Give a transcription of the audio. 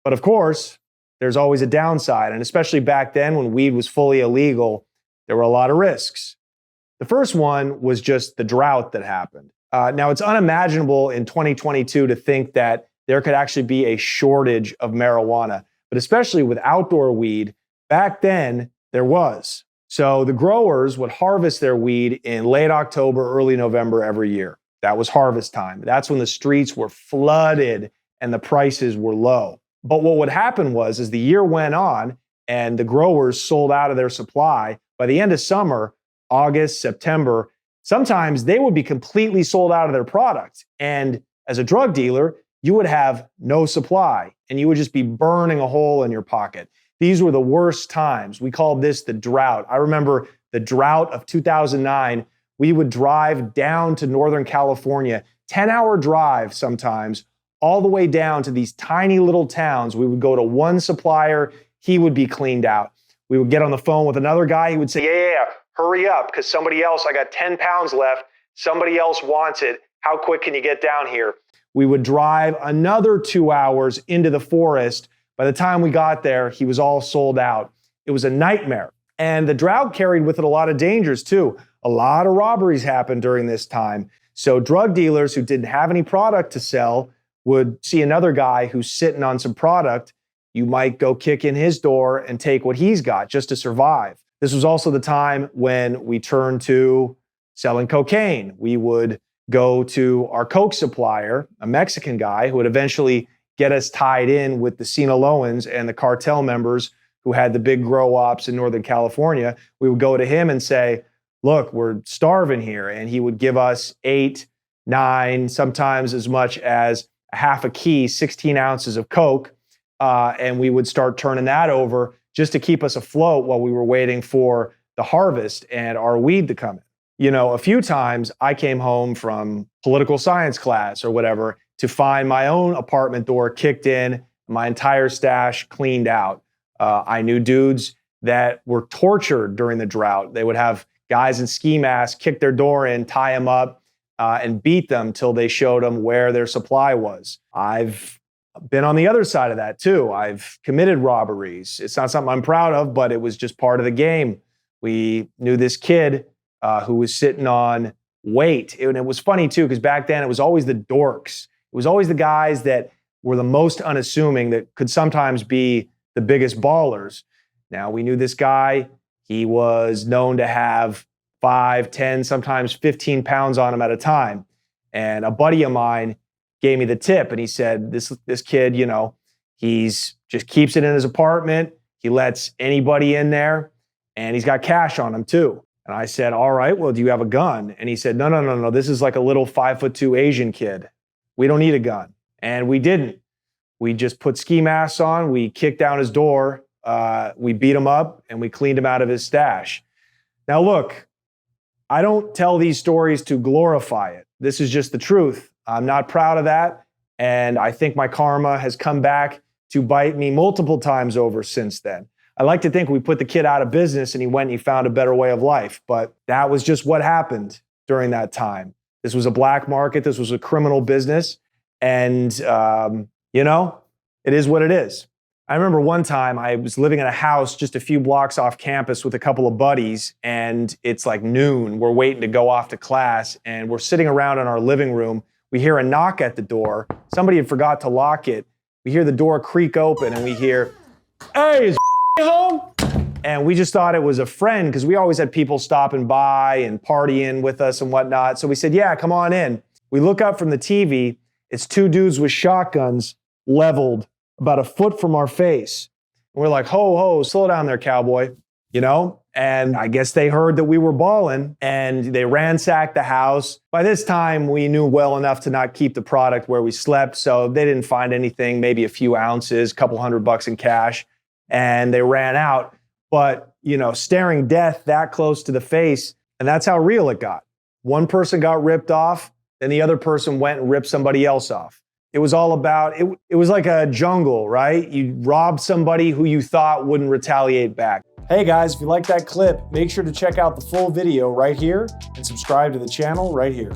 But of course, there's always a downside. And especially back then when weed was fully illegal, there were a lot of risks. The first one was just the drought that happened. Now, it's unimaginable in 2022 to think that there could actually be a shortage of marijuana, but especially with outdoor weed, back then there was. So the growers would harvest their weed in late October, early November every year. That was harvest time. That's when the streets were flooded and the prices were low. But what would happen was, as the year went on and the growers sold out of their supply, by the end of summer, August, September, sometimes they would be completely sold out of their product. And as a drug dealer, you would have no supply and you would just be burning a hole in your pocket. These were the worst times. We called this the drought. I remember the drought of 2009. We would drive down to Northern California, 10-hour drive sometimes, all the way down to these tiny little towns. We would go to one supplier, he would be cleaned out. We would get on the phone with another guy, he would say, yeah, hurry up, because somebody else, I got 10 pounds left, somebody else wants it, how quick can you get down here? We would drive another 2 hours into the forest. By the time we got there, he was all sold out. It was a nightmare. And the drought carried with it a lot of dangers too. A lot of robberies happened during this time. So drug dealers who didn't have any product to sell would see another guy who's sitting on some product. You might go kick in his door and take what he's got just to survive. This was also the time when we turned to selling cocaine. We would go to our coke supplier, a Mexican guy who would eventually get us tied in with the Sinaloans and the cartel members who had the big grow ops in Northern California. We would go to him and say, look, we're starving here. And he would give us 8, 9, sometimes as much as a half a key, 16 ounces of coke. And we would start turning that over just to keep us afloat while we were waiting for the harvest and our weed to come in. You know, a few times I came home from political science class or whatever to find my own apartment door kicked in, my entire stash cleaned out. I knew dudes that were tortured during the drought. They would have guys in ski masks kick their door in, tie them up, and beat them till they showed them where their supply was. I've been on the other side of that too. I've committed robberies. It's not something I'm proud of, but it was just part of the game. We knew this kid who was sitting on weight. And it was funny too, because back then it was always the dorks. It was always the guys that were the most unassuming that could sometimes be the biggest ballers. Now, we knew this guy. He was known to have 5, 10, sometimes 15 pounds on him at a time. And a buddy of mine gave me the tip and he said, this kid, you know, he's just keeps it in his apartment. He lets anybody in there and he's got cash on him too. And I said, all right, well, do you have a gun? And he said, no. This is like a little 5'2" Asian kid. We don't need a gun. And we didn't. We just put ski masks on. We kicked down his door. We beat him up and we cleaned him out of his stash. Now, look, I don't tell these stories to glorify it. This is just the truth. I'm not proud of that. And I think my karma has come back to bite me multiple times over since then. I like to think we put the kid out of business and he went and he found a better way of life. But that was just what happened during that time. This was a black market. This was a criminal business. And, you know, it is what it is. I remember one time I was living in a house just a few blocks off campus with a couple of buddies, and it's like noon. We're waiting to go off to class, and we're sitting around in our living room. We hear a knock at the door. Somebody had forgot to lock it. We hear the door creak open, and we hear, "Hey, is home?" And we just thought it was a friend because we always had people stopping by and partying with us and whatnot. So we said, "Yeah, come on in." We look up from the TV. It's two dudes with shotguns leveled about a foot from our face. And we're like, ho, slow down there, cowboy, you know? And I guess they heard that we were balling and they ransacked the house. By this time, we knew well enough to not keep the product where we slept. So they didn't find anything, maybe a few ounces, a couple $100 in cash, and they ran out. But, you know, staring death that close to the face, and that's how real it got. One person got ripped off, then the other person went and ripped somebody else off. It was all about, it was like a jungle, right? You robbed somebody who you thought wouldn't retaliate back. Hey guys, if you like that clip, make sure to check out the full video right here and subscribe to the channel right here.